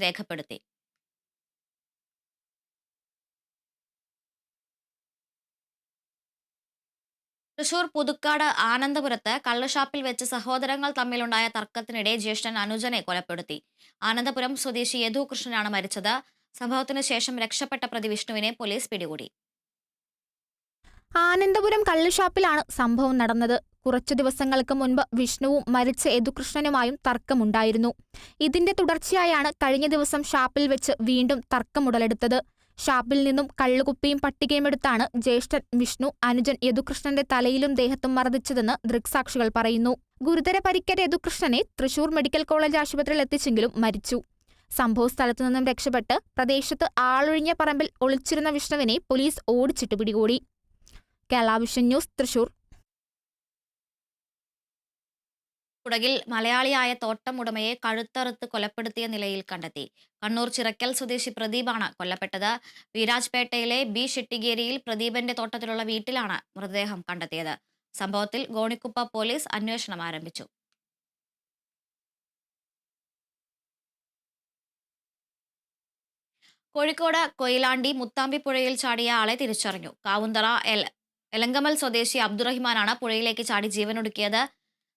രേഖപ്പെടുത്തി. തൃശൂർ പുതുക്കാട് ആനന്ദപുരത്ത് കള്ളുഷാപ്പിൽ വെച്ച് സഹോദരങ്ങൾ തമ്മിലുണ്ടായ തർക്കത്തിനിടെ ജ്യേഷ്ഠൻ അനുജനെ കൊലപ്പെടുത്തി. ആനന്ദപുരം സ്വദേശി യദു കൃഷ്ണനാണ് മരിച്ചത്. സംഭവത്തിന് ശേഷം രക്ഷപ്പെട്ട പ്രതി വിഷ്ണുവിനെ പോലീസ് പിടികൂടി. ആനന്ദപുരം കള്ളുഷാപ്പിലാണ് സംഭവം നടന്നത്. കുറച്ചു ദിവസങ്ങൾക്ക് മുൻപ് വിഷ്ണുവും മരിച്ച യദുകൃഷ്ണനുമായും തർക്കമുണ്ടായിരുന്നു. ഇതിന്റെ തുടർച്ചയായാണ് കഴിഞ്ഞ ദിവസം ഷാപ്പിൽ വെച്ച് വീണ്ടും തർക്കമുടലെടുത്തത്. ഷാപ്പിൽ നിന്നും കള്ളുകുപ്പിയും പട്ടികയുമെടുത്താണ് ജ്യേഷ്ഠൻ വിഷ്ണു അനുജൻ യദുകൃഷ്ണന്റെ തലയിലും ദേഹത്തും മർദ്ദിച്ചതെന്ന് ദൃക്സാക്ഷികൾ പറയുന്നു. ഗുരുതര പരിക്കേറ്റ യദുകൃഷ്ണനെ തൃശൂർ മെഡിക്കൽ കോളേജ് ആശുപത്രിയിൽ എത്തിച്ചെങ്കിലും മരിച്ചു. സംഭവസ്ഥലത്തു നിന്നും രക്ഷപ്പെട്ട് പ്രദേശത്ത് ആളൊഴിഞ്ഞ പറമ്പിൽ ഒളിച്ചിരുന്ന വിഷ്ണുവിനെ പോലീസ് ഓടിച്ചിട്ട് പിടികൂടി. Kerala vision news, Thrissur. കുടകിൽ മലയാളിയായ തോട്ടം ഉടമയെ കഴുത്തറുത്ത് കൊലപ്പെടുത്തിയ നിലയിൽ കണ്ടെത്തി. കണ്ണൂർ ചിറക്കൽ സ്വദേശി പ്രദീപാണ് കൊല്ലപ്പെട്ടത്. വീരാജ്പേട്ടയിലെ ബി ഷെട്ടിഗേരിയിൽ പ്രദീപന്റെ തോട്ടത്തിലുള്ള വീട്ടിലാണ് മൃതദേഹം കണ്ടെത്തിയത്. സംഭവത്തിൽ ഗോണിക്കുപ്പ പോലീസ് അന്വേഷണം ആരംഭിച്ചു. കോഴിക്കോട് കൊയിലാണ്ടി മുത്താമ്പി പുഴയിൽ ചാടിയ ആളെ തിരിച്ചറിഞ്ഞു. കാവുന്തറ എലങ്കമൽ സ്വദേശി അബ്ദുറഹിമാനാണ് പുഴയിലേക്ക് ചാടി ജീവനൊടുക്കിയത്.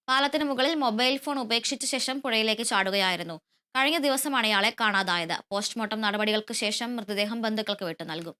പാലത്തിന് മുകളിൽ മൊബൈൽ ഫോൺ ഉപേക്ഷിച്ച ശേഷം പുഴയിലേക്ക് ചാടുകയായിരുന്നു. കഴിഞ്ഞ ദിവസമാണ് ഇയാളെ കാണാതായത്. പോസ്റ്റ്മോർട്ടം നടപടികൾക്ക് ശേഷം മൃതദേഹം ബന്ധുക്കൾക്ക് വിട്ടു നൽകും.